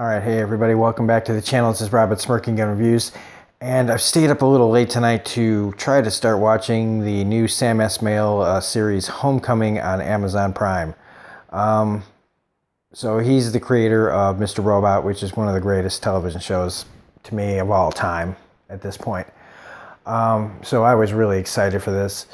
Alright, hey everybody, welcome back to the channel. This is Rob at Smirking Gun Reviews, and I've stayed up a little late tonight to try to start watching the new Sam Esmail series Homecoming on Amazon Prime. So he's the creator of Mr. Robot, which is one of the greatest television shows to me of all time at this point. So I was really excited for this.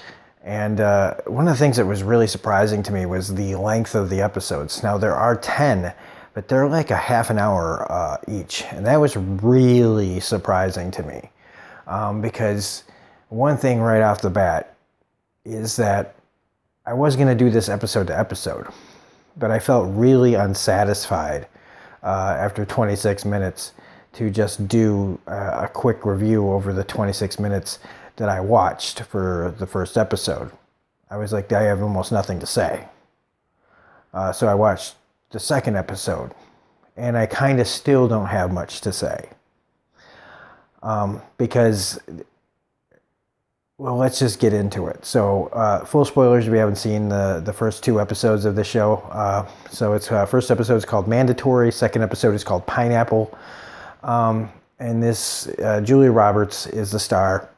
And one of the things that was really surprising to me was the length of the episodes. Now there are 10, but they're like a half an hour each. And that was really surprising to me. Because one thing right off the bat is that I was going to do this episode to episode, but I felt really unsatisfied after 26 minutes to just do a quick review over the 26 minutes that I watched for the first episode. I was like, I have almost nothing to say. So I watched the second episode, and I kind of still don't have much to say. Because, well, let's just get into it. So, full spoilers, we haven't seen the first two episodes of the show. So it's first episode is called Mandatory, second episode is called Pineapple. And this, Julia Roberts is the star.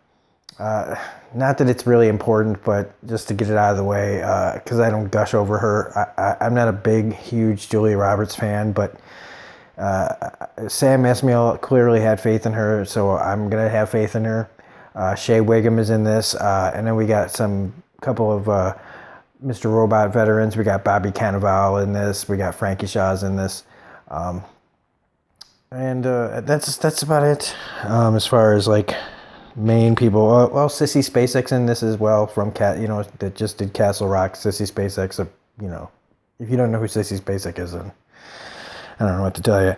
Not that it's really important, but just to get it out of the way, because I don't gush over her. I'm not a big, huge Julia Roberts fan, but Sam Esmail clearly had faith in her, so I'm going to have faith in her. Shea Whigham is in this, and then we got couple of Mr. Robot veterans. We got Bobby Cannavale in this. We got Frankie Shaw's in this. And that's about it as far as like main people. Well, Sissy Spacek's in this as well from that just did Castle Rock. Sissy Spacek's if you don't know who Sissy Spacek is, then I don't know what to tell you.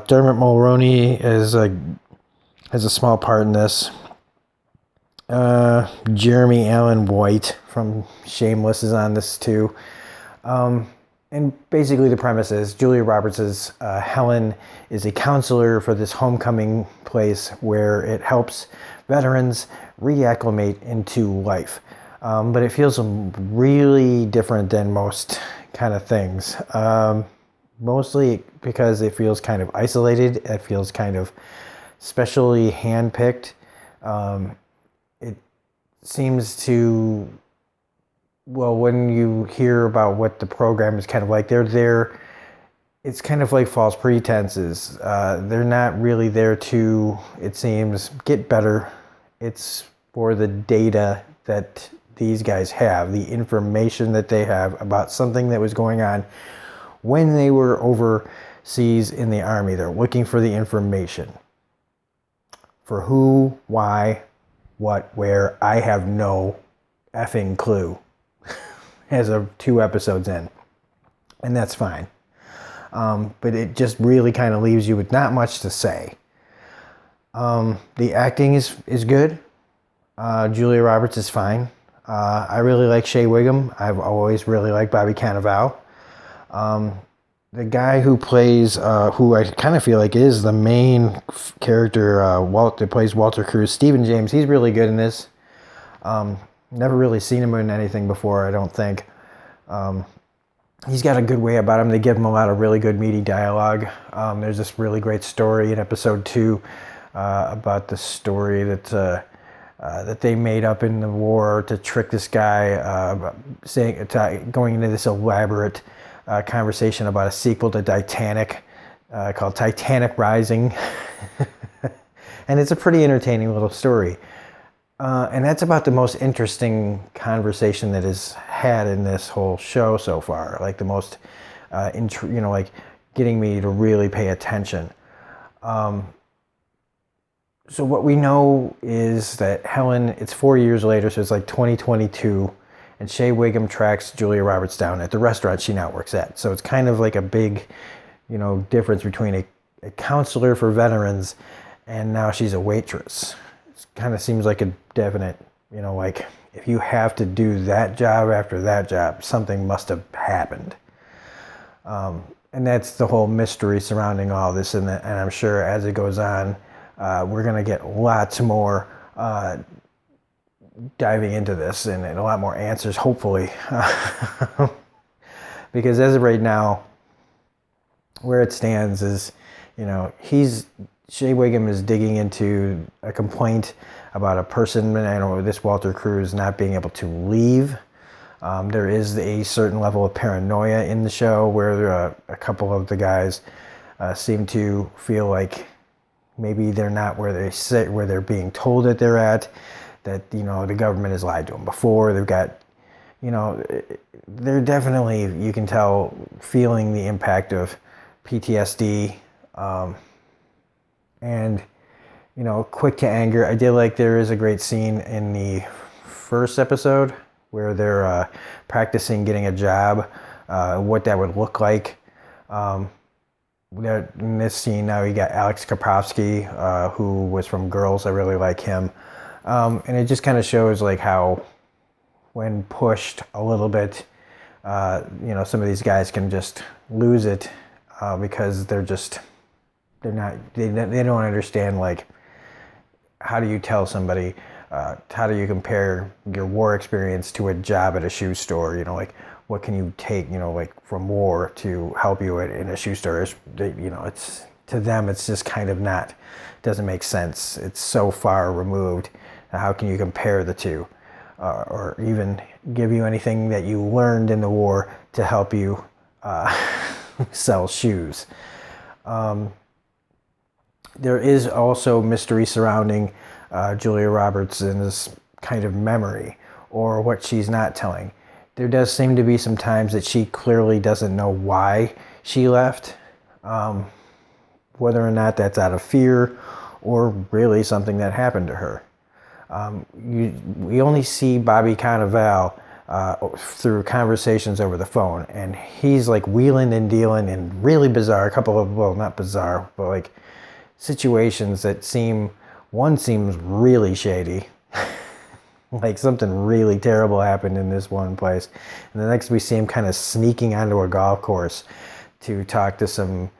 Dermot Mulroney has a small part in this. Jeremy Allen White from Shameless is on this too. And basically the premise is Julia Roberts' Helen is a counselor for this homecoming place where it helps veterans reacclimate into life. But it feels really different than most kind of things. Mostly because it feels kind of isolated. It feels kind of specially handpicked. It seems to... Well, when you hear about what the program is kind of like, they're there, it's kind of like false pretenses. They're not really there to, it seems, get better. It's for the data that these guys have, the information that they have about something that was going on when they were overseas in the army. They're looking for the information. For who, why, what, where, I have no effing clue. As of 2 episodes in, and that's fine. But it just really kind of leaves you with not much to say. The acting is good. Julia Roberts is fine. I really like Shea Whigham. I've always really liked Bobby Cannavale. The guy who plays, who I kind of feel like is the main character, that plays Walter Cruz, Stephen James, he's really good in this. Never really seen him in anything before, I don't think. He's got a good way about him. They give him a lot of really good meaty dialogue. There's this really great story in episode 2 about the story that they made up in the war to trick this guy, going into this elaborate conversation about a sequel to Titanic called Titanic Rising. And it's a pretty entertaining little story. And that's about the most interesting conversation that is had in this whole show so far. Like the most, like getting me to really pay attention. So what we know is that Helen, it's 4 years later, so it's like 2022, and Shea Whigham tracks Julia Roberts down at the restaurant she now works at. So it's kind of like a big, difference between a counselor for veterans and now she's a waitress. Kind of seems like a definite, like if you have to do that job after that job, something must have happened. And that's the whole mystery surrounding all this. And I'm sure as it goes on, we're going to get lots more diving into this and a lot more answers, hopefully. Because as of right now, where it stands is, Shea Wiggum is digging into a complaint about a person, this Walter Cruz, not being able to leave. There is a certain level of paranoia in the show where a couple of the guys seem to feel like maybe they're not where they're being told that they're at, that, the government has lied to them before. They've got, they're definitely, you can tell, feeling the impact of PTSD, and, quick to anger. I did like there is a great scene in the first episode where they're practicing getting a job, what that would look like. In this scene now you got Alex Kapowski, who was from Girls. I really like him. And it just kind of shows like how when pushed a little bit, some of these guys can just lose it because they don't understand, like, how do you tell somebody, how do you compare your war experience to a job at a shoe store? Like, what can you take, like, from war to help you in a shoe store? It's, to them, it's just kind of doesn't make sense. It's so far removed. How can you compare the two? Or even give you anything that you learned in the war to help you sell shoes. There is also mystery surrounding Julia Robertson's kind of memory, or what she's not telling. There does seem to be some times that she clearly doesn't know why she left, whether or not that's out of fear or really something that happened to her. We only see Bobby Cannavale through conversations over the phone, and he's like wheeling and dealing in really bizarre, not bizarre, but like situations that one seems really shady. Like something really terrible happened in this one place. And the next we see him kind of sneaking onto a golf course to talk to some,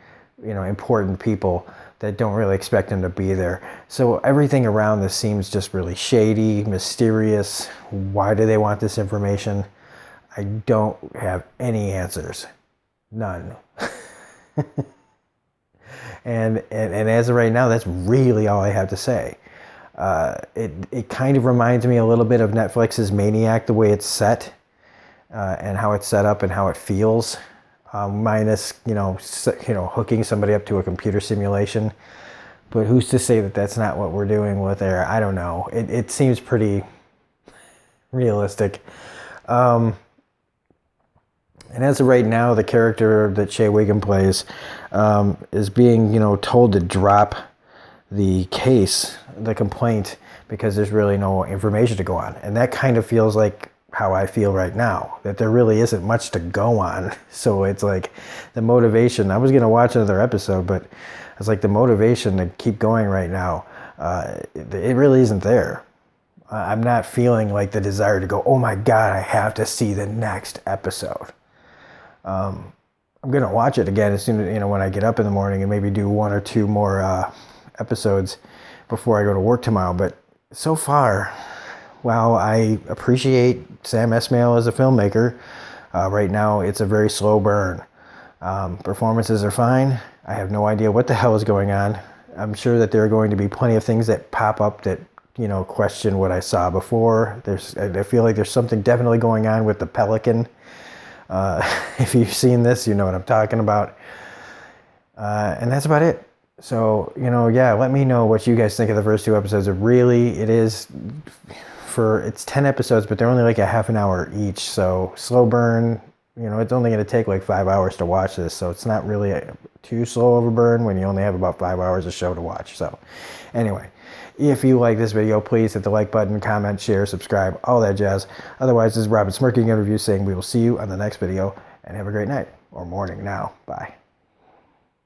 important people that don't really expect him to be there. So everything around this seems just really shady, mysterious. Why do they want this information? I don't have any answers. None. And as of right now, that's really all I have to say. It kind of reminds me a little bit of Netflix's Maniac, the way it's set, and how it's set up and how it feels, minus hooking somebody up to a computer simulation. But who's to say that that's not what we're doing with there? I don't know. It seems pretty realistic. And as of right now, the character that Shea Wiggum plays is being, told to drop the case, the complaint, because there's really no information to go on. And that kind of feels like how I feel right now, that there really isn't much to go on. So it's like the motivation, I was going to watch another episode, but it's like the motivation to keep going right now, it really isn't there. I'm not feeling like the desire to go, oh my God, I have to see the next episode. I'm going to watch it again as soon as, when I get up in the morning, and maybe do one or two more episodes before I go to work tomorrow. But so far, while I appreciate Sam Esmail as a filmmaker, right now it's a very slow burn. Performances are fine. I have no idea what the hell is going on. I'm sure that there are going to be plenty of things that pop up that, question what I saw before. I feel like there's something definitely going on with the Pelican. If you've seen this, you know what I'm talking about. And that's about it. So, let me know what you guys think of the first two episodes. It's 10 episodes, but they're only like a half an hour each. So slow burn, it's only going to take like 5 hours to watch this. So it's not really too slow of a burn when you only have about 5 hours of show to watch. So anyway, if you like this video, please hit the like button, comment, share, subscribe, all that jazz. Otherwise, this is Robin Smirking Review saying we will see you on the next video, and have a great night or morning now. Bye.